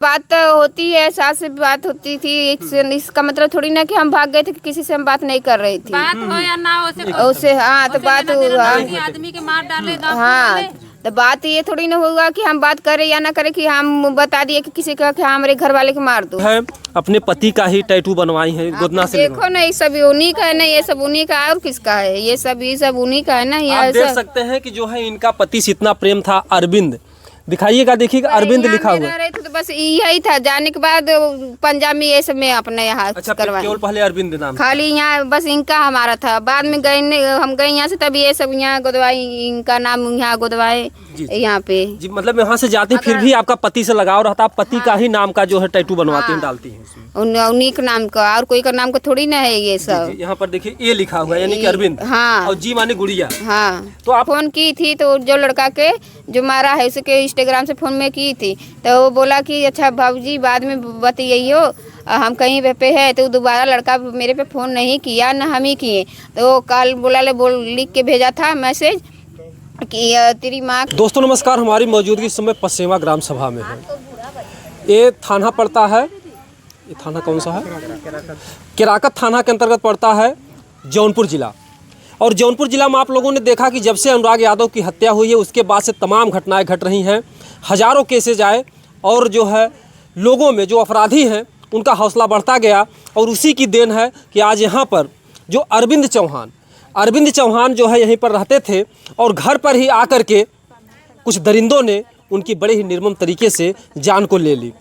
बात तो होती है, सास से बात होती थी। इसका मतलब थोड़ी ना कि हम भाग गए थे कि किसी से हम बात नहीं कर रही थी। बात हो या ना हो उससे हाँ तो बात आदमी के मार डाले हाँ तो बात ये थोड़ी ना होगा कि हम बात करें या ना करें कि हम बता दिए कि किसी का कि हमारे घर वाले को मार दो। है अपने पति का ही टैटू बनवाई है गोदना से। देखो ना ये सब उन्हीं का है ना, ये सब उन्हीं का है और किसका है? ये सब उन्हीं का है ना। आप देख सकते हैं कि जो है इनका पति से इतना प्रेम था। अरविंद दिखाइएगा, देखिएगा अरविंद लिखा हुआ है। तो बस यही था, जाने के बाद पंजाब में ये सब में अपने यहाँ अच्छा, केवल पहले अरविंद नाम खाली यहाँ बस इनका हमारा था। बाद में हम गए यहाँ से, तब ये सब यहाँ गोदवाई, इनका नाम यहाँ गोदवाए यहाँ पे जी। मतलब यहाँ से जाती फिर भी आपका पति से लगाव रहता, पति का ही नाम का जो है टैटू बनवाती हैं, डालती हैं उन्हीं के नाम का, और कोई का नाम का थोड़ी ना है ये सब। यहाँ पर देखिए ये लिखा हुआ है, यानी कि अरविंद। हाँ, और जी माने गुड़िया। हाँ, तो आप फोन की थी तो जो लड़का के जो मारा है उसके इंस्टाग्राम से फोन में की थी, तो वो बोला कि अच्छा भाऊजी बाद में बताइयो हम कहीं पे है। तो दोबारा लड़का मेरे पे फोन नहीं किया, ना हम ही किए। तो कल लिख के भेजा था मैसेज कि तेरी माँ। दोस्तों नमस्कार, हमारी मौजूदगी इस समय पसेवा ग्राम सभा में है। ये थाना पड़ता है, ये थाना कौन सा है? केराकत थाना के अंतर्गत पड़ता है, जौनपुर जिला। और जौनपुर जिला में आप लोगों ने देखा कि जब से अनुराग यादव की हत्या हुई है उसके बाद से तमाम घटनाएं घट रही हैं। हजारों केसेज आए और जो है लोगों में जो अपराधी हैं उनका हौसला बढ़ता गया। और उसी की देन है कि आज यहाँ पर जो अरविंद चौहान जो है यहीं पर रहते थे और घर पर ही आकर के कुछ दरिंदों ने उनकी बड़े ही निर्मम तरीके से जान को ले ली।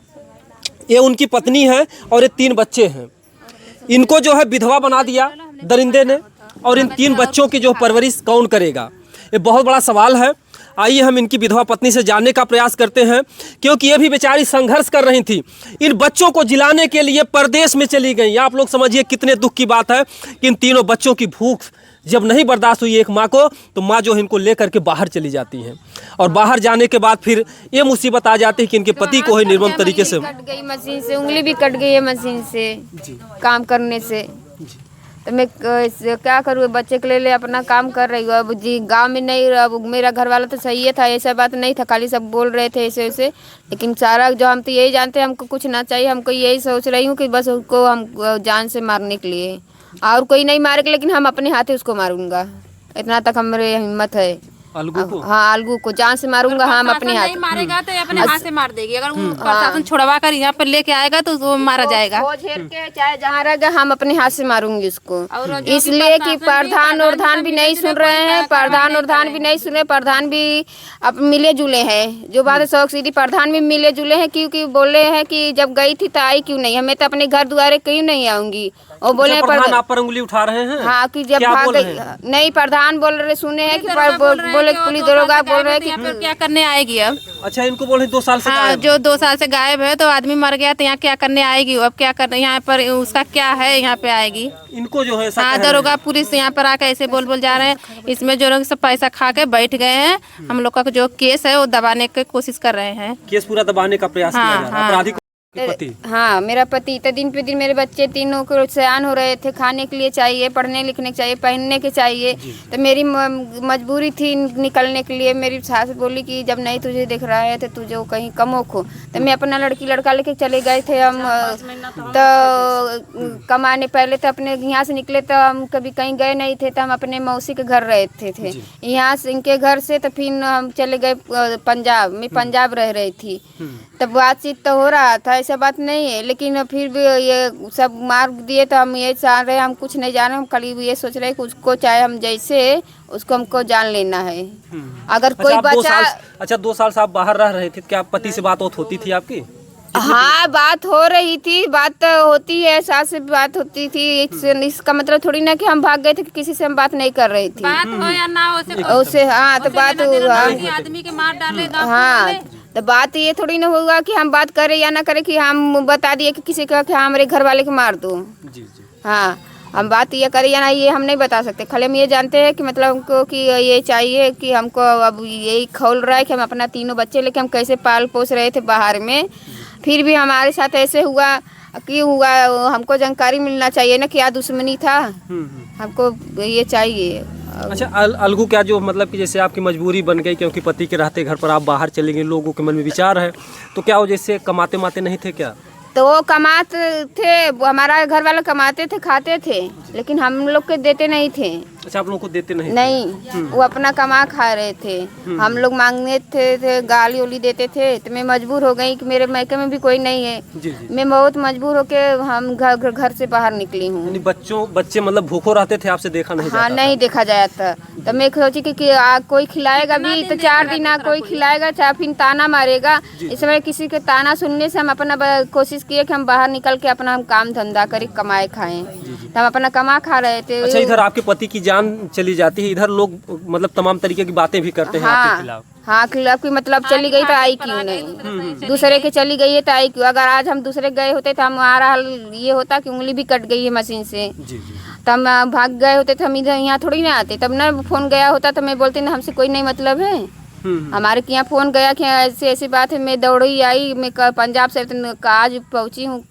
ये उनकी पत्नी है और ये 3 बच्चे हैं। इनको जो है विधवा बना दिया दरिंदे ने, और इन 3 बच्चों की जो परवरिश कौन करेगा, ये बहुत बड़ा सवाल है। आइए हम इनकी विधवा पत्नी से जानने का प्रयास करते हैं, क्योंकि ये भी बेचारी संघर्ष कर रही थी। इन बच्चों को जिलाने के लिए परदेश में चली गई। आप लोग समझिए कितने दुख की बात है कि इन तीनों बच्चों की भूख जब नहीं बर्दाश्त हुई एक माँ को, तो माँ जो है इनको लेकर के बाहर चली जाती हैं। और बाहर जाने के बाद फिर ये मुसीबत आ जाती है कि इनके पति को ही निर्मम तरीके से कट गई मशीन से, उंगली भी कट गई है मशीन से काम करने से। तो मैं क्या करूँ, बच्चे के लिए अपना काम कर रही हूँ। अब जी गांव में नहीं, अब मेरा घर वाला तो सही है था, ऐसा बात नहीं था, खाली सब बोल रहे थे ऐसे वैसे। लेकिन सारा जो हम तो यही जानते हैं, हमको कुछ ना चाहिए। हमको यही सोच रही हूँ कि बस उसको हम जान से मारने के लिए, और कोई नहीं मारेगा, लेकिन हम अपने हाथ ही उसको मारूंगा। इतना तक हमारे हिम्मत है। अलगू को? हाँ, अलगू को जान से मारूंगा। हम अपने हाथ नहीं मारेगा तो अपने हाथ से मार देगी। अगर प्रशासन छुड़वा कर यहाँ पर लेके आएगा तो वो मारा जाएगा। वो झेल के चाहे जहाँ रहेगा, हम अपने हाथ से मारूंगी उसको। इसलिए कि प्रधान भी नहीं सुन रहे हैं, प्रधान भी नहीं सुन रहे। प्रधान भी अब मिले जुले हैं, जो बात है शौक सीधी। प्रधान भी मिले जुले हैं, क्योंकि बोले हैं कि जब गई थी तो आई क्यों नहीं, हमें तो अपने घर द्वारे क्यों नहीं आऊंगी। और बोले प्रधान आप पर उंगली उठा रहे हैं? हाँ, कि जब भाग गई नहीं, प्रधान बोल रहे, सुने हैं कि बोले पुलिस दरोगा बोल रहे कि क्या करने आएगी अब। अच्छा, इनको बोले 2 साल से हाँ, जो 2 साल से गायब है, तो आदमी मर गया तो यहाँ क्या करने आएगी अब? क्या करने यहाँ पर उसका क्या है, यहाँ पे आएगी इनको जो है। हाँ, दरोगा पुलिस यहाँ पर आकर ऐसे बोल जा रहे हैं। इसमें जो लोग सब पैसा खा के बैठ गए हैं, हम लोग का जो केस है वो दबाने की कोशिश कर रहे हैं। केस पूरा दबाने का प्रयास किया जा रहा है। अपराधी पति? हाँ, मेरा पति। तो दिन पे दिन मेरे बच्चे तीनों को सयान हो रहे थे, खाने के लिए चाहिए, पढ़ने लिखने के चाहिए, पहनने के चाहिए। तो मेरी मजबूरी थी निकलने के लिए। मेरी सास बोली कि जब नहीं तुझे दिख रहा है तो तुझे कहीं कमो खो। तो मैं अपना लड़का लेके चले गए थे हम तो कमाने। पहले तो अपने यहाँ से निकले तो हम कभी कहीं गए नहीं थे, तो हम अपने मौसी के घर रहते थे। यहाँ से इनके घर से तो फिर हम चले गए पंजाब। मैं पंजाब रह रही थी, तब बातचीत तो हो रहा था, ऐसा बात नहीं है। लेकिन फिर भी ये सब मार दिए तो हम ये चाह रहे हैं, हम कुछ नहीं जाने। हम खाली ये सोच रहे हैं कि उसको चाहे हम जैसे उसको हमको जान लेना है। अगर कोई बचा। अच्छा, 2 साल से आप बाहर रह रहे थे, क्या पति से बात होती थी आपकी? हाँ, बात हो रही थी, बात तो होती है, सास से बात होती थी। इसका मतलब थोड़ी ना कि हम भाग गए थे कि किसी से हम बात नहीं कर रही थी। बात हो या ना हो उससे हाँ तो बात आदमी के मार डाले। हाँ, तो बात ये थोड़ी ना होगा कि हम बात करें या ना करें कि हम बता दिए कि किसी का कि हमारे घर वाले को मार दो। जी जी। हाँ, हम बात ये करें या ना ये हम नहीं बता सकते। खाली हम ये जानते हैं कि मतलब हमको कि ये चाहिए कि हमको अब यही खौल रहा है कि हम अपना तीनों बच्चे लेके हम कैसे पाल पोस रहे थे बाहर में, फिर भी हमारे साथ ऐसे हुआ। क्यों हुआ, हमको जानकारी मिलना चाहिए ना, क्या दुश्मनी था। हमको ये चाहिए। अच्छा अलगू, क्या जो मतलब कि जैसे आपकी मजबूरी बन गई क्योंकि पति के रहते घर पर आप बाहर चले गए, लोगों के मन में विचार है, तो क्या वो जैसे कमाते माते नहीं थे क्या? तो वो कमाते थे, हमारा घर वाले कमाते थे, खाते थे, लेकिन हम लोग के देते नहीं थे। अच्छा, आप लोगों को देते नहीं? नहीं, वो अपना कमा खा रहे थे। हम लोग मांगने थे गाली उली देते थे, तो मैं मजबूर हो गई कि मेरे मायके में भी कोई नहीं है। जी जी। मैं बहुत मजबूर होके हम घर से बाहर निकली हूँ। यानी बच्चे मतलब भूखों रहते थे, आपसे देखा नहीं हाँ, जाता नहीं देखा जाता। तो मैं सोची कि कोई खिलाएगा भी तो 4 दिन कोई खिलाएगा, चाहे फिर ताना मारेगा। इस समय किसी के ताना सुनने से हम अपना कोशिश किए कि हम बाहर निकल के अपना हम काम धंधा करें, कमाए खाएं। तो हम अपना कमा खा रहे थे। अच्छा, इधर आपके पति की जान चली जाती है, इधर लोग मतलब तमाम तरीके की बातें भी करते हैं आपके खिलाफ। हाँ, खिलाफ की मतलब चली गई तो आई क्यों नहीं, दूसरे के चली गई है तो आई क्यों? अगर आज हम दूसरे गए होते तो हमारा हाल ये होता कि उंगली भी कट गई है मशीन से, जी जी। तो हम भाग गए होते तो हम इधर यहाँ थोड़ी ना आते। तब ना फोन गया होता तो मैं बोलती ना हमसे कोई नहीं मतलब है। हमारे यहाँ फोन गया कि ऐसी ऐसी बात है, मैं दौड़ी आई, मैं पंजाब से आज पहुँची हूँ।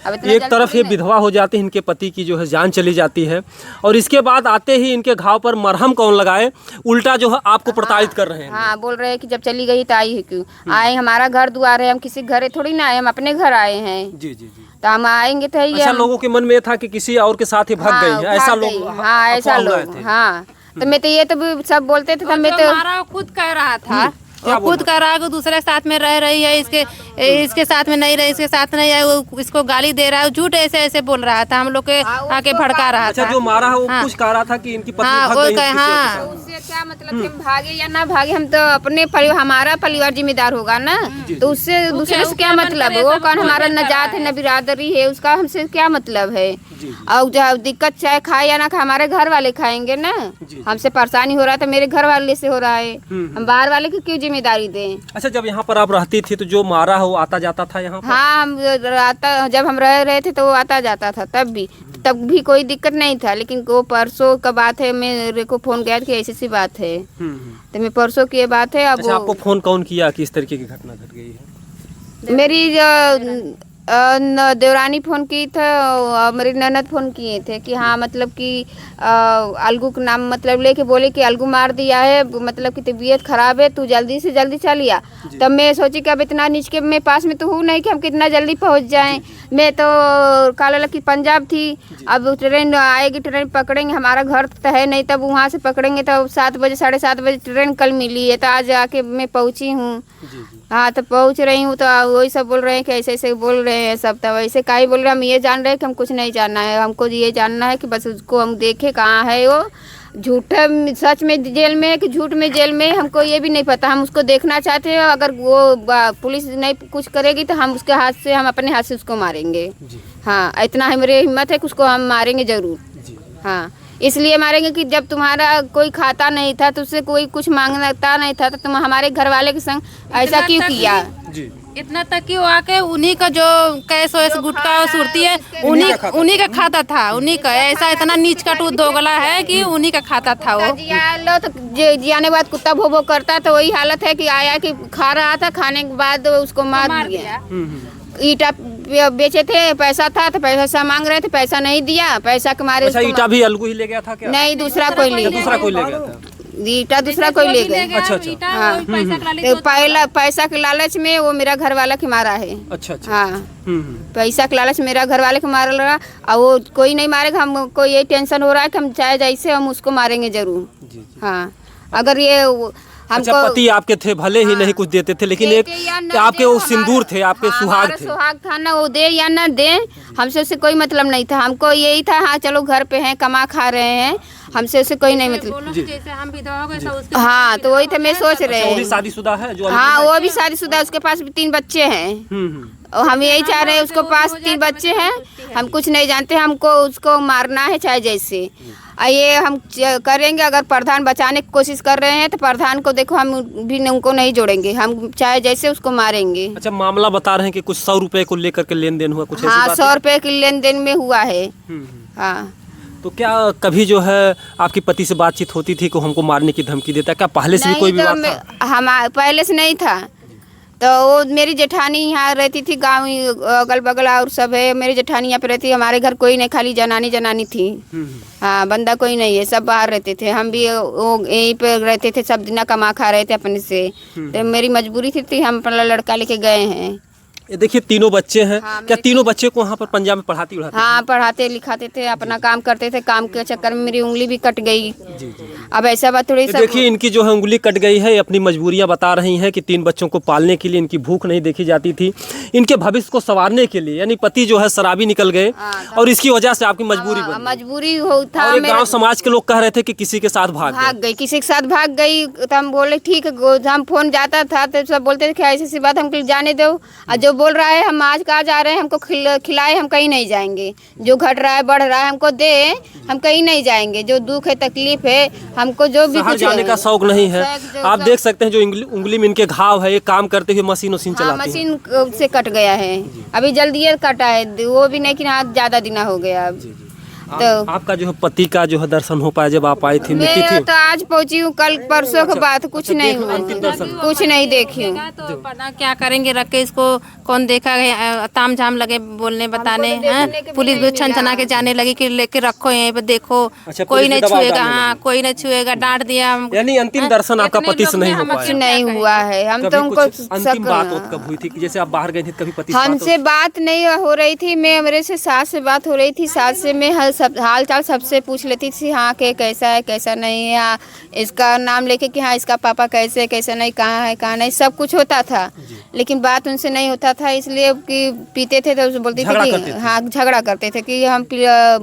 एक तरफ ये विधवा हो जाती है, इनके पति की जो है जान चली जाती है, और इसके बाद आते ही इनके घाव पर मरहम कौन लगाए, उल्टा जो है आपको प्रताड़ित कर रहे हैं। हाँ, बोल रहे हैं कि जब चली गई तो आई है क्यों? आए, हमारा घर द्वार है, हम किसी घरे थोड़ी ना आए, हम अपने घर आए हैं। जी जी जी। तो हम आएंगे तो अच्छा, लोगों के मन में ये था कि किसी और के साथ ही भाग गई है, ऐसा लोग? हाँ, ऐसा लोग। हाँ, तो मैं तो ये तो सब बोलते थे, मैं तो हमारा खुद कह रहा था, वो खुद कह रहा है कि दूसरे के साथ में रह रही है, इसके साथ में नहीं रही, इसके साथ नहीं है, वो इसको गाली दे रहा है, झूठ ऐसे ऐसे बोल रहा था, हम लोग के आके भड़का रहा था। अच्छा, जो मारा है वो कुछ कह रहा था कि इनकी पत्नी भाग गई है। हाँ, उससे क्या मतलब कि हम भागे या ना भागे, हम तो अपने परिवार, हमारा परिवार जिम्मेदार होगा ना, तो उससे दूसरे से क्या मतलब है? वो कौन हमारा न जात है न बिरादरी है, उसका हमसे क्या मतलब है? और जब दिक्कत चाहे खाए या ना खाए, हमारे घर वाले खाएंगे ना। हमसे परेशानी हो रहा था, मेरे घर वाले से हो रहा है, हम बाहर वाले की क्यों जिम्मेदारी दें? अच्छा, जब यहाँ पर आप रहती थी तो जो मारा है वो आता जाता था यहाँ पर? हाँ, जब हम रह रहे थे तो वो आता जाता था, तब भी कोई दिक्कत नहीं था। लेकिन वो परसों का बात है, मेरे को फोन गया कि ऐसी सी बात है, तो मैं परसों की बात है। अब अच्छा, आपको फोन कौन किया कि इस तरीके की घटना घट गई है? मेरी देवरानी फ़ोन की था, मेरी ननद फ़ोन किए थे कि हाँ मतलब कि अलगू का नाम मतलब लेके बोले कि अलगू मार दिया है, मतलब कि तबीयत ख़राब है, तू जल्दी से जल्दी चलिए। तब मैं सोची कि अब इतना नीच के मैं पास में तो हूँ नहीं कि हम कितना जल्दी पहुँच जाएं। मैं तो काला की पंजाब थी, अब ट्रेन आएगी, ट्रेन पकड़ेंगे, हमारा घर तो है नहीं, तब वहाँ से पकड़ेंगे तो 7 बजे 7:30 बजे ट्रेन कल मिली है, तो आज आके मैं पहुँची हूँ। हाँ, तो पहुँच रही हूँ, तो वही सब बोल रहे हैं कि ऐसे ऐसे बोल रहे हैं सब। तो वैसे का ही बोल रहे हैं, हम ये जान रहे हैं कि हम कुछ नहीं जानना है, हमको ये जानना है कि बस उसको हम देखे कहाँ है वो, झूठा सच में जेल में है कि झूठ में जेल में, हमको ये भी नहीं पता। हम उसको देखना चाहते हैं, अगर वो पुलिस नहीं कुछ करेगी तो हम उसके हाथ से, हम अपने हाथ से उसको मारेंगे। हाँ, इतना हमारी हिम्मत है कि उसको हम मारेंगे ज़रूर। हाँ, इसलिए मारेंगे कि जब तुम्हारा कोई खाता नहीं था, तुझसे कोई कुछ मांगता नहीं था, तो तुम हमारे घर वाले के संग ऐसा क्यों किया? इतना तक कि वो आके उन्हीं का जो कैश वैस गुटका और सुरती है, उन्हीं का खाता था, उन्हीं का। ऐसा इतना नीच का टूट दोगला है कि उन्हीं का खाता था वो। लो तो जियाने बाद कुत्ता भो भो करता, तो वही हालत है कि आया कि खा रहा था, खाने के बाद उसको मार दिया। ईटा बेचे थे, पैसा था तो पैसा मांग रहे थे, पैसा नहीं दिया, पैसा के मारे। अच्छा, ईटा भी अलगू ही ले गया था क्या? नहीं, दूसरा कोई ले गया था। ईटा दूसरा कोई ले गया। अच्छा। हाँ, तो पहला पैसा के लालच में वो मेरा घर वाला के मारा है। अच्छा। हाँ, पैसा के लालच मेरा घर वाले के मारा रहा, और वो कोई नहीं मारेगा, हमको ये टेंशन हो रहा है कि हम चाहे जैसे हम उसको मारेंगे जरूर। हाँ, अगर ये अच्छा, पति आपके थे, भले ही नहीं कुछ देते थे, लेकिन एक आपके वो सिंदूर थे, आपके सुहाग थे। सुहाग था ना, वो दे या ना दे, हमसे उससे कोई मतलब नहीं था। हमको यही था, हाँ चलो घर पे हैं, कमा खा रहे हैं, हमसे उससे कोई नहीं मतलब। जैसे हम विधवा हो गए, हाँ, तो वही था मैं सोच रहे हैं। शादीशुदा है जो? हाँ, वो भी शादीशुदा, उसके पास भी 3 बच्चे हैं। और हम यही चाह रहे हैं, उसको पास 3 बच्चे हैं, हम कुछ नहीं जानते, हमको उसको मारना है चाहे जैसे। ये हम करेंगे, अगर प्रधान बचाने की कोशिश कर रहे हैं तो प्रधान को देखो, हम भी उनको नहीं जोड़ेंगे, हम चाहे जैसे उसको मारेंगे। अच्छा, मामला बता रहे हैं कि कुछ 100 रुपए को लेकर के लेन देन हुआ, कुछ? हाँ, 100 रुपए के लेन देन में हुआ है। हाँ, तो क्या कभी जो है आपकी पति से बातचीत होती थी कि हमको मारने की धमकी देता? क्या पहले से भी कोई विवाद था? हम पहले से नहीं था, तो वो मेरी जेठानी यहाँ रहती थी, गांव अगल बगल और सब है। मेरी जेठानी यहाँ पे रहती, हमारे घर कोई नहीं, खाली जनानी थी। हाँ, बंदा कोई नहीं है, सब बाहर रहते थे। हम भी वो यहीं पे रहते थे, सब दिन कमा खा रहे थे अपने से। तो मेरी मजबूरी थी, हम अपना लड़का लेके गए हैं। ये देखिए तीनों बच्चे हैं। हाँ, क्या तीनों बच्चे को वहाँ पर पंजाब में पढ़ाती उड़ाती? हाँ, पढ़ाते लिखाते थे, अपना काम करते थे। काम के चक्कर में मेरी उंगली भी कट गई। अब ऐसा बात थोड़ी सब। देखिए इनकी जो है उंगली कट गई है, अपनी मजबूरियां बता रही हैं कि 3 बच्चों को पालने के लिए इनकी भूख नहीं देखी जाती थी। इनके भविष्य को संवारने के लिए यानी पति जो है शराबी निकल गए और इसकी वजह से आपकी मजबूरी बन गई। मजबूरी हो था। और गांव समाज के लोग कह रहे थे कि किसी के साथ भाग गई, किसी के साथ भाग गई। तो हम बोले ठीक है, हम फोन जाता था तो सब बोलते थे कि ऐसी सी बात, हमको जाने दो। और जो बोल रहा है हम आज कहाँ जा रहे हैं, हमको खिलाए, हम कहीं नहीं जाएंगे। जो घट रहा है बढ़ रहा है हमको दे, हम कहीं नहीं जाएंगे। जो दुख है तकलीफ है, हमको जो भी कुछ जाने का शौक नहीं है। आप देख सकते हैं जो उंगली में इनके घाव है, ये काम करते हुए मशीन चलाते हैं। मशीन से कट गया है, अभी जल्दी कटा है, वो भी नहीं कि ज्यादा दिन हो गया। तो आपका जो है पति का जो है दर्शन हो पाया जब आप आई थी? मैं तो आज पहुंची हूँ, कल परसों के बाद कुछ नहीं हुआ, कुछ नहीं देखी हूँ। तो पता क्या करेंगे, रख के इसको कौन देखा है, ताम झाम लगे बोलने बताने हैं। पुलिस भी छन छना के जाने लगी कि लेके रखो यहीं पे देखो। अच्छा, कोई नहीं छुएगा। हाँ, कोई नहीं छुएगा, डांट दिया। यानी अंतिम दर्शन आपका पति से नहीं हो पाया? कुछ नहीं हुआ है। हम तो उनको अंतिम बात कब हुई थी कि जैसे आप बाहर गए थे कभी पति हमसे बात नहीं हो रही थी। मैं मेरे से सास से बात हो रही थी, सास से मैं हाल चाल सबसे पूछ लेती थी। हाँ के कैसा है कैसा नहीं है, हाँ इसका नाम लेके कि हाँ इसका पापा कैसे कैसा नहीं, कहाँ है कहाँ नहीं, सब कुछ होता था। लेकिन बात उनसे नहीं होता था, इसलिए कि पीते थे तो बोलती थी कि हाँ झगड़ा करते थे कि हम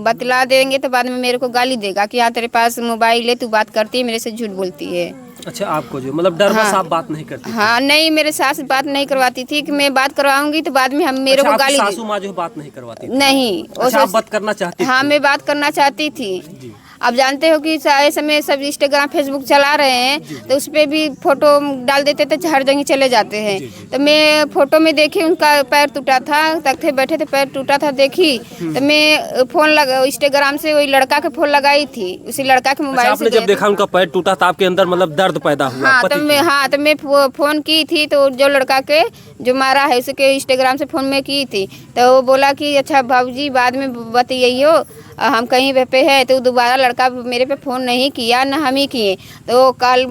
बतला देंगे तो बाद में मेरे को गाली देगा कि हाँ तेरे पास मोबाइल है, तू बात करती है, मेरे से झूठ बोलती है। अच्छा, आपको जो मतलब डर बस आप बात नहीं करती? हाँ नहीं, मेरे सास बात नहीं करवाती थी कि मैं बात करवाऊंगी तो बाद में हम मेरे को गाली। सासू माँ जो बात नहीं करवाती? नहीं। अच्छा, आप बात करना चाहती? हाँ, मैं बात करना चाहती थी। अब जानते हो कि ऐसे में सब इंस्टाग्राम फेसबुक चला रहे हैं, तो उस पर भी फोटो डाल देते थे, हर जगह चले जाते हैं। तो मैं फोटो में देखी उनका पैर टूटा था, तख्ते बैठे थे, पैर टूटा था देखी। तो मैं फोन लगा इंस्टाग्राम से, वही लड़का के फोन लगाई थी, उसी लड़का के मोबाइल से। जब देखा उनका पैर टूटा था आपके अंदर मतलब दर्द पैदा हुआ? हाँ, तो मैं फोन की थी, तो जो लड़का के जो मारा है उसके इंस्टाग्राम से फोन में की थी। तो वो बोला कि अच्छा भाऊजी बाद में बताइए, हम कहीं पे है। तो दोबारा लड़का मेरे पे फ़ोन नहीं किया, ना हम ही किए। तो कल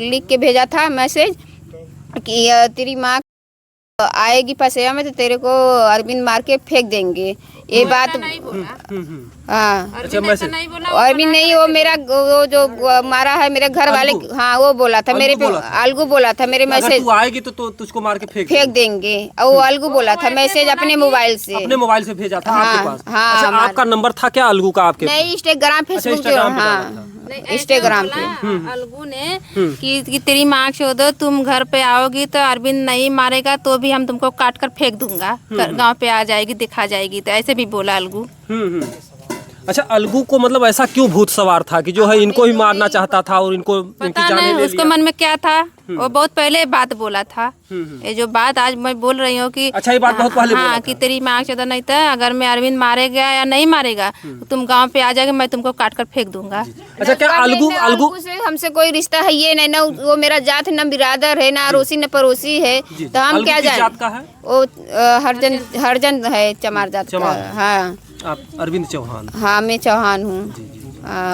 लिख के भेजा था मैसेज कि तेरी माँ आएगी पसेवा में तो तेरे को अरविंद मार के फेंक देंगे। ये बात हाँ, और भी नहीं, वो मेरा वो जो मारा है मेरे घर वाले, हाँ वो बोला था मेरे पे, अलगू बोला था मेरे मैसेज, तू आएगी तो तुझको मार के फेंक देंगे। और वो अलगू बोला था मैसेज अपने मोबाइल से भेजा था आपके पास? हाँ, अच्छा, आपका नंबर था क्या अलगू का आपके? नहीं, इंस्टाग्राम फेसबुक जो, हाँ इंस्टाग्राम पे अलगू ने कि तेरी माँ छोड़ो, तुम घर पे आओगी तो अरविंद नहीं मारेगा तो भी हम तुमको काट कर फेंक दूंगा, गांव पे आ जाएगी, दिखा जाएगी। तो ऐसे भी बोला अलगू। अच्छा, अलगू को मतलब ऐसा क्यों भूत सवार था कि जो है इनको ही मारना चाहता था और इनको पता नहीं उसके मन में क्या था। वो बहुत पहले बात बोला था, ये जो बात आज मैं बोल रही हूँ कि अच्छा, ये बात बहुत पहले बोला था कि तेरी माँ चौदह नहीं था, अगर मैं अरविंद मारेगा या नहीं मारेगा तो तुम गांव पे आ जाएगा, मैं तुमको काट कर फेंक दूंगा। अच्छा, क्या अलगू से हमसे कोई रिश्ता है ये नहीं, ना वो मेरा जात न बिरादर है, ना अड़ोसी न पड़ोसी है, तो हम क्या जाने। वो हरजन है, चमार जात का। हाँ, आप अरविंद चौहान? हाँ, मैं चौहान हूँ।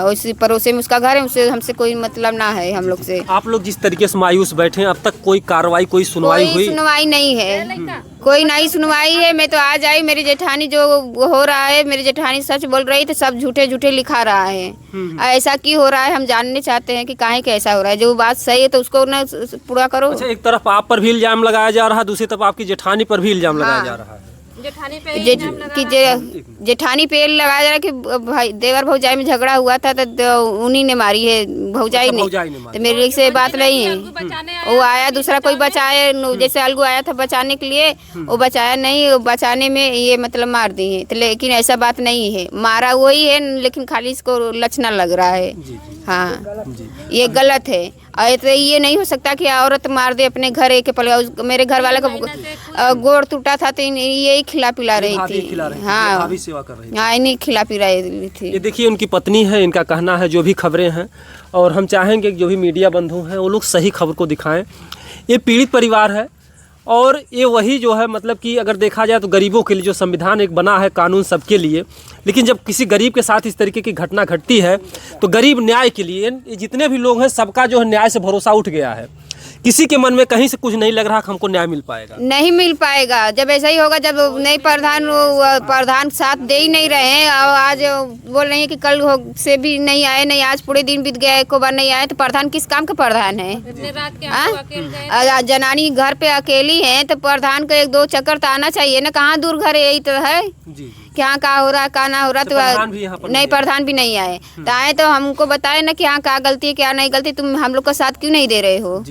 उसी पड़ोसी में उसका घर है, उससे हमसे कोई मतलब ना है हम लोग से। आप लोग जिस तरीके से मायूस बैठे हैं, अब तक कोई कार्रवाई, कोई सुनवाई हुई? सुनवाई नहीं है, कोई नहीं सुनवाई है। मैं तो आज आई, मेरी जेठानी जो हो रहा है, मेरी जेठानी सच बोल रही थी, सब झूठे झूठे लिखा रहा है। ऐसा क्यों हो रहा है, हम जानने चाहते हैं कि काहे के ऐसा हो रहा है। जो बात सही है तो उसको ना पूरा करो। अच्छा, एक तरफ आप पर भी इल्जाम लगाया जा रहा है, दूसरी तरफ आपकी जेठानी पर भी इल्जाम लगाया जा रहा है। जेठानी पे लगाया जा रहा है कि भाई देवर भौजाई में झगड़ा हुआ था तो उन्हीं ने मारी है, भौजाई ने। तो मेरे से बात नहीं है। वो आया दूसरा कोई बचाए, जैसे अलगू आया था बचाने के लिए, वो बचाया नहीं, बचाने में ये मतलब मार दी है। तो लेकिन ऐसा बात नहीं है, मारा वही है, लेकिन खाली इसको लचना लग रहा है। हाँ, ये गलत है। और तो ये नहीं हो सकता कि औरत मार दे अपने घर एक पल। मेरे घर वाले का गोड़ टूटा था तो यही खिला पिला रही थी। हाँ, सेवा कर रही थी। हाँ, इन्हीं खिला पिला रही थी। ये देखिए उनकी पत्नी है, इनका कहना है जो भी खबरें हैं, और हम चाहेंगे कि जो भी मीडिया बंधु हैं वो लोग सही खबर को दिखाएं। ये पीड़ित परिवार है और ये वही जो है मतलब कि अगर देखा जाए तो गरीबों के लिए जो संविधान एक बना है, कानून सबके लिए, लेकिन जब किसी गरीब के साथ इस तरीके की घटना घटती है तो गरीब न्याय के लिए, जितने भी लोग हैं सबका जो है न्याय से भरोसा उठ गया है। किसी के मन में कहीं से कुछ नहीं लग रहा कि हमको न्याय मिल पाएगा, नहीं मिल पाएगा। जब ऐसा ही होगा, जब नई प्रधान साथ दे ही नहीं रहे हैं और आज बोल रहे हैं कि कल से भी नहीं आए, नहीं आज पूरे दिन बीत गया, एक बार नहीं आए, तो प्रधान किस काम का प्रधान है? जनानी घर पे अकेली है तो प्रधान का 1-2 चक्कर तो आना चाहिए ना। कहाँ दूर घर यही तो है कि हाँ क्या हो रहा है, क्या ना हो रहा, तो नहीं प्रधान भी नहीं आए। तो आए तो हमको बताए ना कि हाँ क्या गलती है क्या नहीं गलती, तुम हम लोग का साथ क्यों नहीं दे रहे हो?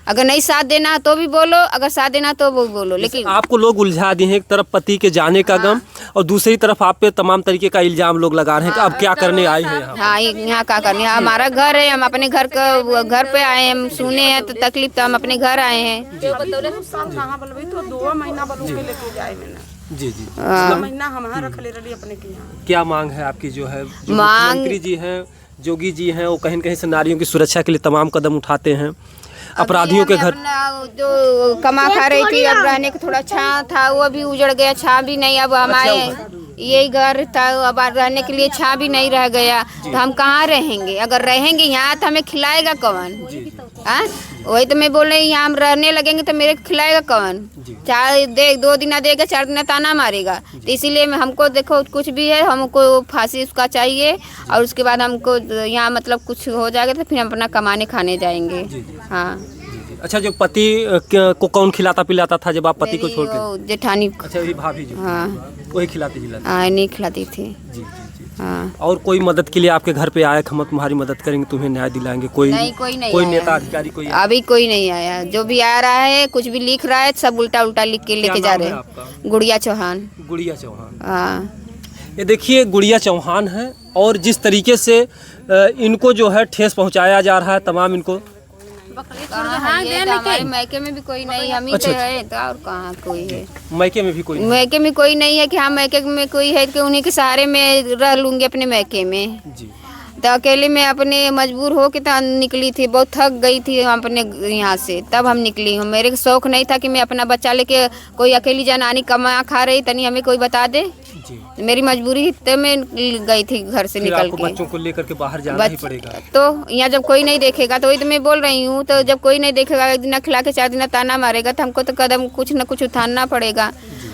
अगर नहीं साथ देना तो भी बोलो, अगर साथ देना तो वो बोलो। लेकिन आपको लोग उलझा दिए हैं, एक तरफ पति के जाने का गम और दूसरी तरफ आप पे तमाम तरीके का इल्जाम लोग लगा रहे हैं कि अब क्या करने आए हैं यहाँ? हाँ, यहाँ क्या करने, हमारा घर है, हम अपने घर पे आए हैं, हम सुने हैं तो तकलीफ, तो हम अपने घर आए हैं। जी जी, महीना हमारा रख ले रही अपने की। क्या मांग है आपकी? जो है मांग, मुख्यमंत्री जी हैं, जोगी जी हैं, वो कहीं न कहीं से नारियों की सुरक्षा के लिए तमाम कदम उठाते हैं। अपराधियों के घर जो कमा खा रही थी, अब रहने का थोड़ा छां था, वो भी उजड़ गया, छां भी नहीं। अब हमारे यही घर था, अब रहने के लिए छां भी नहीं रह गया, तो हम कहाँ रहेंगे? अगर रहेंगे यहाँ तो हमें खिलाएगा कौन? हाँ, वही तो मैं बोल रही, यहाँ हम रहने लगेंगे तो मेरे खिलाएगा कौन? 2 दिन देगा, 4 दिन ताना मारेगा। तो इसीलिए हमको देखो कुछ भी है, हमको फांसी उसका चाहिए, और उसके बाद हमको यहाँ मतलब कुछ हो जाएगा तो फिर हम अपना कमाने खाने जाएंगे। हाँ। अच्छा, जो पति को कौन खिलाता पिलाता था जब आप पति को छोड़ के? जेठानी। अच्छा, ये भाभी जो, हाँ, वही खिलाती जिलाती? हाँ, नहीं खिलाती थी। जी जी जी। हाँ। और कोई मदद के लिए आपके घर पे आया, हम तुम्हारी मदद करेंगे, तुम्हें न्याय दिलाएंगे? कोई नहीं, कोई नहीं, कोई आया। नेता अधिकारी कोई? अभी कोई नहीं आया। जो भी आ रहा है कुछ भी लिख रहा है, सब उल्टा उल्टा लिख के लेके जा रहे हैं। गुड़िया चौहान। गुड़िया चौहान, हाँ। ये देखिए गुड़िया चौहान है, और जिस तरीके से इनको जो है ठेस पहुंचाया जा रहा है तमाम इनको। हमारे मैके में भी कोई नहीं, हम ही तो है, तो और कहाँ कोई है? मैके में भी कोई? मैके में कोई नहीं है कि हाँ मैके में कोई है कि उन्हीं के सहारे में रह लूंगी अपने मैके में। जी। तो अकेले में अपने मजबूर हो के तो निकली थी, बहुत थक गई थी हम अपने यहाँ से, तब हम निकली हूँ। मेरे को शौक नहीं था कि मैं अपना बच्चा लेके कोई अकेली जनानी कमा खा रही, तनी हमें कोई बता दे। जी। मेरी मजबूरी तो मैं गई थी घर से निकल के। बच्चों को लेकर के बाहर जाना ही पड़ेगा। तो यहाँ जब कोई नहीं देखेगा, तो वही तो मैं बोल रही हूँ, तो जब कोई नहीं देखेगा, 1 दिन खिला के 4 दिन ताना मारेगा, तो हमको तो कदम कुछ न कुछ उठाना पड़ेगा।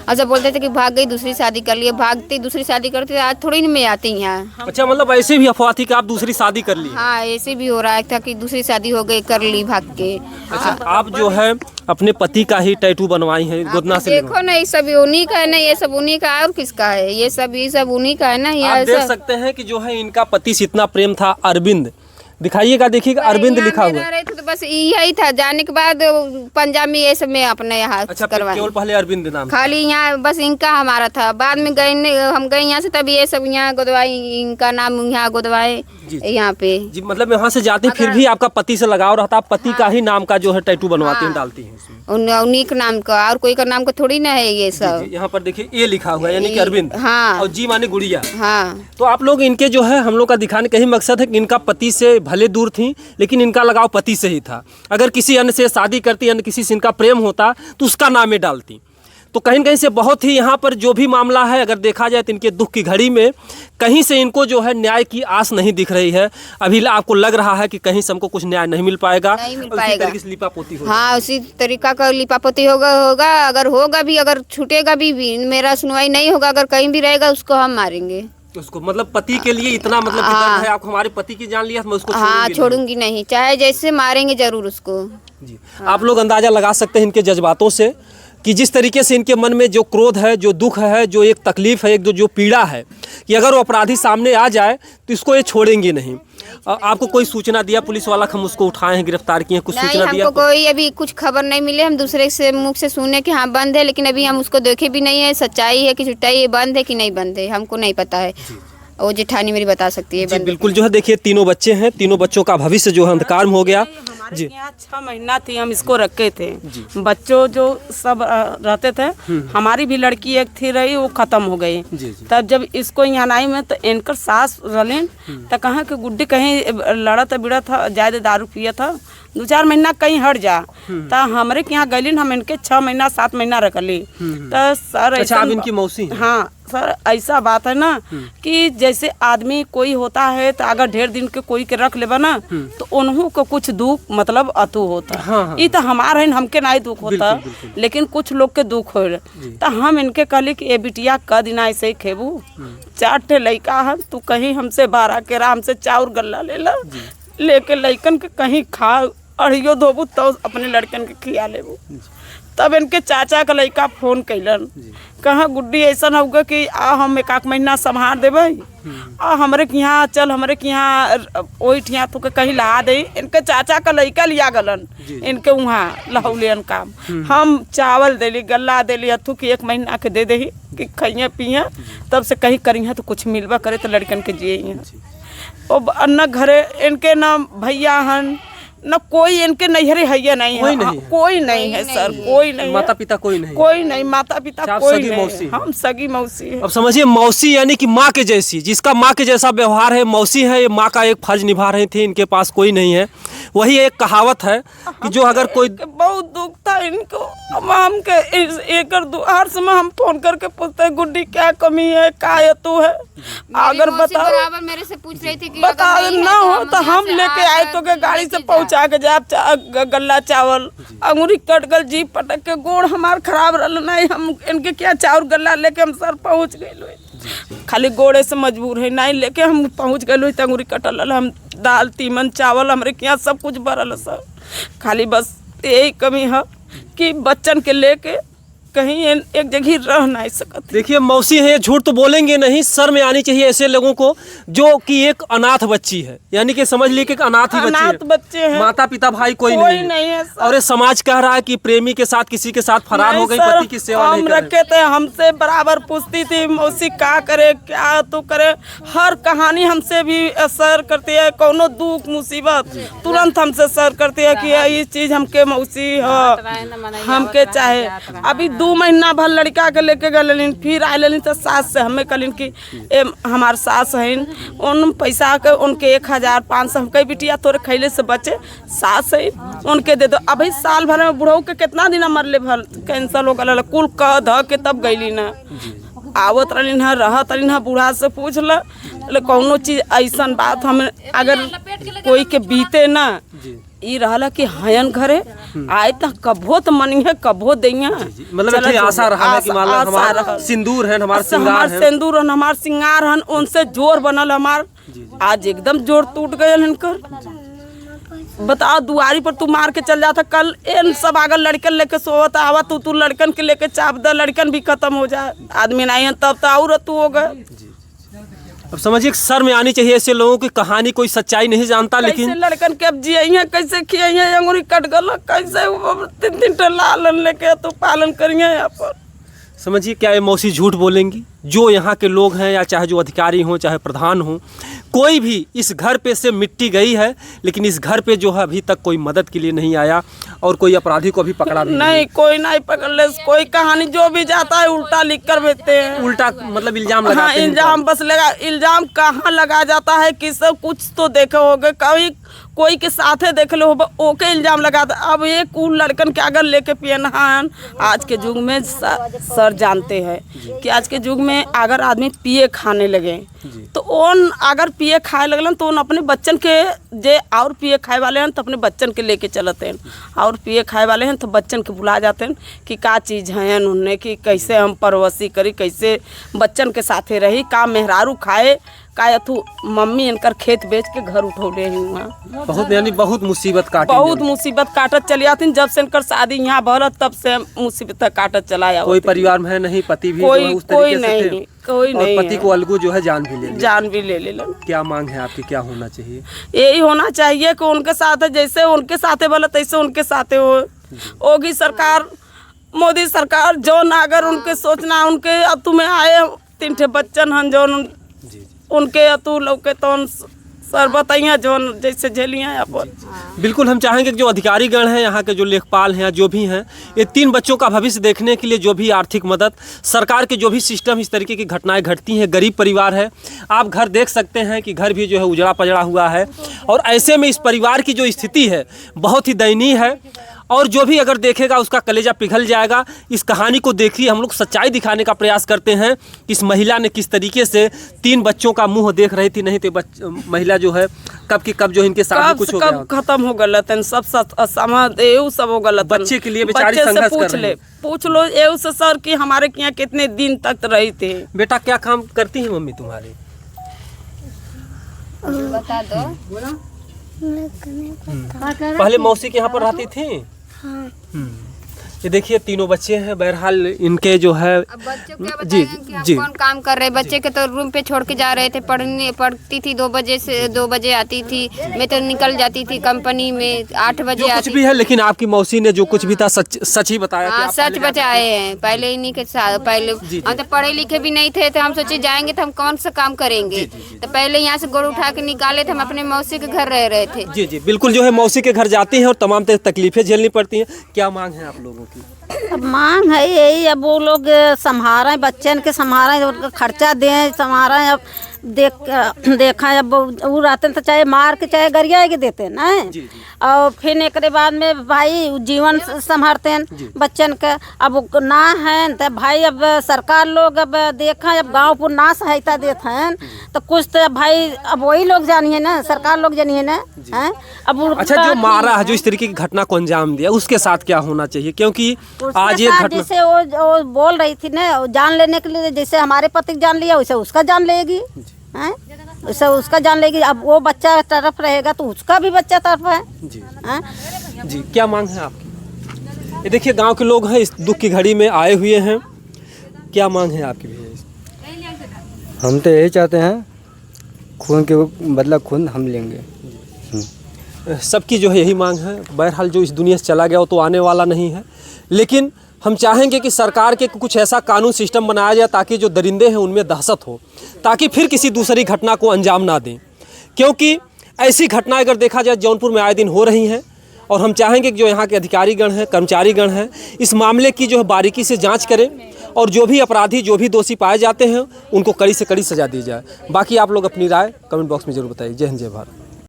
और जब बोलते थे कि भाग गई, दूसरी शादी कर लिए, भागती दूसरी शादी करती, आज थोड़ी नहीं मैं आती यहाँ। अच्छा, मतलब ऐसे भी अफवाह थी कि आप दूसरी शादी कर ली? हाँ, ऐसे भी हो रहा था कि दूसरी शादी हो गई, कर ली भाग के। अच्छा, आप जो है अपने पति का ही टैटू बनवाई है गोदना से? देखो ना, ये सब उन्हीं का है ना, ये सब उन्हीं का, और किसका है? ये सब उन्हीं का है ना। आप देख सकते हैं कि जो है इनका पति से इतना प्रेम था। अरविंद, दिखाइएगा, देखिएगा अरविंद लिखा हुआ है। तो बस यही था, जाने के बाद पंजाब में ये सब में अपने यहाँ अच्छा, करवाए। केवल पहले अरविंद नाम खाली यहाँ बस इनका हमारा था, बाद में हम गए यहाँ से, तब ये सब यहाँ गोदवाई, इनका नाम यहाँ गोदवाए यहाँ पे। जी, मतलब यहाँ से जाते फिर भी आपका पति से लगाव रहता, पति का ही नाम का जो है टैटू बनवाती हैं, डालती हैं उसमें? उन्हीं के नाम का, और कोई का नाम का थोड़ी ना है ये सब। यहाँ पर देखिए ये लिखा हुआ है, यानी कि अरविंद। हाँ। और जी माने गुड़िया। हाँ। तो आप लोग इनके जो है, हम लोग का दिखाने का ही मकसद है कि इनका पति से भले दूर थी, लेकिन इनका लगाव पति से ही था। अगर किसी अन्य से शादी करती, अन्य किसी से इनका प्रेम होता, तो उसका नाम में डालती। तो कहीं न कहीं से बहुत ही यहाँ पर जो भी मामला है, अगर देखा जाए तो इनके दुख की घड़ी में कहीं से इनको जो है न्याय की आस नहीं दिख रही है। अभी आपको लग रहा है कि कहीं से हमको कुछ न्याय नहीं मिल पाएगा, नहीं मिल पाएगा। उसी लिपापोती होगा। हाँ, उसी तरीका का लिपापोती होगा। अगर होगा भी, अगर छूटेगा भी मेरा सुनवाई नहीं होगा, अगर कहीं भी रहेगा, उसको हम मारेंगे। उसको मतलब पति के लिए इतना मतलब कि दर्द है आपको, हमारे पति की जान लिया, मैं उसको छोड़ूंगी नहीं, चाहे जैसे मारेंगे जरूर उसको। जी। आप लोग अंदाजा लगा सकते हैं इनके जज्बातों से कि जिस तरीके से इनके मन में जो क्रोध है, जो दुख है, जो एक तकलीफ है, एक जो पीड़ा है, कि अगर वो अपराधी सामने आ जाए तो इसको ये छोड़ेंगे नहीं। आपको कोई सूचना दिया पुलिस वाला, हम उसको उठाए हैं, गिरफ्तार किए हैं, कुछ सूचना दिया? हमको कोई अभी कुछ खबर नहीं मिले। हम दूसरे से मुख से सुने कि हाँ बंद है, लेकिन अभी हम उसको देखे भी नहीं है, सच्चाई है कि झूठाई है, बंद है कि नहीं बंद है, हमको नहीं पता है। वो जेठानी मेरी बता सकती है। बिल्कुल, जो है देखिए 3 बच्चे हैं, 3 बच्चों का भविष्य जो है अंधकार में हो गया। हमारे यहाँ 6 महीना थी, हम इसको रखे थे। बच्चों जो सब रहते थे, हमारी भी लड़की एक थी रही, वो खत्म हो गई। तब जब इसको यहाँ आई में तो इनकर सास रलीन तो कहा कि गुड्डी कहीं लड़ा था बिड़ा था, ज्यादा दारू पिया था, 2-4 महीना कहीं हट जा। तो हमारे के यहाँ गईलिन, हम इनके 6 महीना 7 महीना रखली। तो सर अच्छा, आप इनकी मौसी हैं? हाँ सर, ऐसा बात है ना कि जैसे आदमी कोई होता है तो अगर ढेर दिन के कोई के रख लेबा ना तो उन्हों को कुछ दुख मतलब अतु होता। हाँ। ये तो हमारा है, हमके नहीं दुख होता, लेकिन कुछ लोग के दुख हो। तो हम इनके कहली कि ए बिटिया क दिन ऐसे ही खेबू, 4 ठे लड़का है, तू कहीं हमसे 12 केरा हमसे चाउर गल्ला ले ला, लेके लड़कन के कहीं खा अड़ियो धोबू तो अपने लड़कन के खिया लेबू। तब इनके चाचा का लड़का फोन कैलन, कहा गुड्डी ऐसा होगा कि आ हम 1 महीना संभाल देवे, आ हमरे के यहाँ चल, हमरे के यहाँ वही ठिया तो कहीं ला दे। इनके चाचा का लड़का लिया गलन इनके वहाँ लहौलियन काम। हम चावल देली, गल्ला देली, हथू की 1 महीना के दे दे कि खइया पिया, तब से कहीं करी तो कुछ मिलवा करे तो लड़कन के जिये। न घरे इनके न भैया हन न कोई, इनके नैहरे हैया नहीं है, कोई नहीं है सर, कोई नहीं, माता पिता कोई नहीं, कोई नहीं, माता पिता कोई नहीं, हम सगी मौसी है। अब समझिए मौसी यानी कि माँ के जैसी, जिसका माँ के जैसा व्यवहार है, मौसी है, ये माँ का एक फर्ज निभा रही थी, इनके पास कोई नहीं है। वही एक कहावत है कि जो अगर कोई, बहुत दुख था इनको। अब हम के एक हर समय हम फोन करके पूछते गुड्डी क्या कमी है, का तू है, अगर बता मेरे से पूछ रही थी कि बता ना हो तो हम लेके आए तो के गाड़ी से पहुंचा के जाब गल्ला चावल, अंगूरी कट गल, जीप पटक के, गोड़ हमार खराब रहा नहीं, हम इनके क्या चावल गल्ला लेके हम सर पहुंच गए। खाली गोड़े से मजबूर है, नहीं लेके हम पहुंच गए, अंगूरी कटल, हम दाल तीमन चावल हमारे यहाँ सब कुछ भरल सर। खाली बस यही कमी है कि बच्चन के लेके कहीं एक जगह रह नहीं सकते। देखिए मौसी है, झूठ तो बोलेंगे नहीं, शर्म में आनी चाहिए ऐसे लोगों को जो कि एक अनाथ बच्ची है, यानी कि समझ लीजिए कि अनाथ ही बच्चे हैं, माता पिता भाई कोई नहीं है और ये समाज कह रहा है कि प्रेमी के साथ किसी के साथ फरार हो गई, पति की सेवा नहीं कर रहे। हम रखे थे, हमसे बराबर पूछती थी मौसी क्या करे, क्या तो करे, हर कहानी हमसे भी शेयर करती है, कोनो दुख मुसीबत तुरंत हमसे शेयर करती है कि ये चीज हमके मौसी हमके चाहे। अभी 2 महीना भर लड़का के लेके गए, फिर आए तो सास से हमें कहलिन कि हमार सास है, उन पैसा के उनके 1500 हम कही बिटिया तोरे खैले से बचे, सास है उनके दे दो। अभी साल भर में बुढ़ऊ के कितना दिन मरले भर कैंसर हो गल, कुल कह ध के तब गईली ना, आवत रही है, रहत रही है, बूढ़ा से पूछ ल कौनो चीज ऐसा बात हम अगर कोई के बीते ना, ई रहला कि हयन घरे आए तो कभो तो मनी है, कभो दैया, मतलब आशा रहा कि हमारा सिंदूर है, हमारा सिंदूर है, हमार सिंगार हन, उनसे जोर बनल हमार, आज एकदम जोर टूट गए इनकर। बताओ दुआरी पर तू मार के चल जाता, कल इन सब अगर लड़कन लेके सोवत आवा तू लड़कन के लेके चाप द, लड़कन भी खत्म हो जाए, आदमी नहीं है तब तो और तू हो गए। अब समझिए शर्म में आनी चाहिए ऐसे लोगों की कहानी, कोई सच्चाई नहीं जानता, लेकिन लड़कन के अब जिये कैसे खिये, अंगूरी कट गल, कैसे 3-3 लालन लेके तो पालन करिए यहाँ पर। समझिए क्या ये मौसी झूठ बोलेंगी? जो यहाँ के लोग हैं या चाहे जो अधिकारी हों चाहे प्रधान हों, कोई भी इस घर पे से मिट्टी गई है, लेकिन इस घर पे जो है अभी तक कोई मदद के लिए नहीं आया और कोई अपराधी को भी पकड़ा भी नहीं, कोई नहीं पकड़ ले। कोई कहानी जो भी जाता है उल्टा लिख कर भेजते हैं, उल्टा मतलब इल्जाम लगाते हैं। इल्जाम बस लगा, इल्जाम कहाँ लगा जाता है कि सब कुछ तो देखे होगे, कभी कोई के साथे देख लो ओके इल्जाम लगाता। अब ये कुल लड़कन के अगर लेके पियन, आज के युग में सर जानते हैं कि आज के युग में अगर आदमी पिए खाने लगे तो उन अगर पिए खाए लगलन तो उन अपने बच्चन के जे और पिए खाए वाले हैं तो अपने बच्चन के लेके चलते हैं, और पिए खाए वाले हैं तो बच्चन के बुला जाते हैं कि का चीज़ है उन्होंने, कि कैसे हम परवसी करी, कैसे बच्चन के साथे रही, का मेहरारू खाए, का तू मम्मी इनकर खेत बेच के घर उठौले ही वहाँ। बहुत यानी बहुत मुसीबत काटत चली आती। जब से इनकर शादी यहाँ भरत तब से मुसीबत काटत चलाया। कोई परिवार में है नहीं, पति भी कोई नहीं, और पति को अलगू जो है जान भी ले ले। क्या मांग है आपकी, क्या होना चाहिए? यही होना चाहिए कि उनके साथ जैसे उनके साथे बोला तैसे उनके साथे होगी सरकार, मोदी सरकार, जो अगर उनके सोचना उनके अब तुम्हें आए 3 बच्चन हन जो उनके अतु लौके तो सर बताइए जो जैसे झेलिए अपन। बिल्कुल हम चाहेंगे कि जो अधिकारीगण हैं, यहाँ के जो लेखपाल हैं, जो भी हैं, ये 3 बच्चों का भविष्य देखने के लिए जो भी आर्थिक मदद, सरकार के जो भी सिस्टम, इस तरीके की घटनाएं घटती हैं, गरीब परिवार है, आप घर देख सकते हैं कि घर भी जो है उजड़ा पजड़ा हुआ है, और ऐसे में इस परिवार की जो स्थिति है बहुत ही दयनीय है, और जो भी अगर देखेगा उसका कलेजा पिघल जाएगा। इस कहानी को देखिए, हम लोग सच्चाई दिखाने का प्रयास करते हैं कि इस महिला ने किस तरीके से 3 बच्चों का मुंह देख रही थी, नहीं तो महिला जो है कब की कब जो इनके साथ कुछ हो गया, कब खत्म हो गलत सब समझ एऊ सब हो गलत। बच्चे के लिए बेचारी संघर्ष कर रही है। पूछ लो एऊ से सर कि हमारे यहाँ कितने दिन तक रही थे। बेटा क्या काम करती है मम्मी तुम्हारी? बता दो। पहले मौसी के यहाँ पर रहती थी? ये देखिए तीनों बच्चे हैं, बहरहाल इनके जो है अब बच्चों क्या बताएंगे कि हम कौन काम कर रहे हैं। बच्चे के तो रूम पे छोड़ के जा रहे थे, पढ़ती थी 2 बजे से 2 बजे आती थी, मैं तो निकल जाती थी कंपनी में 8 बजे जो कुछ भी है, लेकिन आपकी मौसी ने जो कुछ भी था सच ही बताया। हाँ सच बताए हैं। पहले इन्हीं के साथ पहले हम तो पढ़े लिखे भी नहीं थे, तो हम सोचे जाएंगे तो हम कौन सा काम करेंगे, तो पहले यहाँ से गोड़ उठा के निकाले थे, हम अपने मौसी के घर रह रहे थे। जी जी बिल्कुल, जो है मौसी के घर जाती हैं और तमाम तकलीफें झेलनी पड़ती हैं। क्या मांग है आप लोगों की? अब मांग है यही, अब वो लोग संभालें, बच्चन के संभालें, उनका खर्चा दें, संभालें। अब देखा अब वो रहते तो चाहे मार के चाहे गरिया के देते ना, और फिर एक बाद में भाई जीवन संभालते हैं बच्चन के। अब ना है तो भाई अब सरकार लोग अब देखा, अब गांव पर ना सहायता देते हैं तो कुछ तो भाई अब वही लोग जानिए ना, सरकार लोग जानिए ना हैं। अब अच्छा, जो मारा है, जो इस तरीके की घटना को अंजाम दिया, उसके साथ क्या होना चाहिए? क्योंकि आज ये घटना जैसे वो बोल रही थी ना, जान लेने के लिए, जैसे हमारे पति की जान लिया वैसे उसका जान लेगी, हैं वैसे उसका जान लेगी। अब वो बच्चा तरफ रहेगा तो उसका भी बच्चा तरफ है जी। हैं। जी क्या मांग है आपकी? ये देखिए गांव के लोग हैं, इस दुख की घड़ी में आए हुए हैं। क्या मांग है आपकी भैया? हम तो यही चाहते हैं, खून के बदला खून हम लेंगे। सबकी जो है यही मांग है। बहरहाल जो इस दुनिया से चला गया वो तो आने वाला नहीं है, लेकिन हम चाहेंगे कि सरकार के कुछ ऐसा कानून सिस्टम बनाया जाए ताकि जो दरिंदे हैं उनमें दहशत हो, ताकि फिर किसी दूसरी घटना को अंजाम ना दें। क्योंकि ऐसी घटनाएं अगर देखा जाए जौनपुर में आए दिन हो रही हैं, और हम चाहेंगे कि जो यहाँ के अधिकारीगण हैं, कर्मचारीगण हैं, इस मामले की जो है बारीकी से जाँच करें, और जो भी अपराधी, जो भी दोषी पाए जाते हैं उनको कड़ी से कड़ी सजा दी जाए। बाकी आप लोग अपनी राय कमेंट बॉक्स में जरूर बताइए। जय हिंद, जय भारत।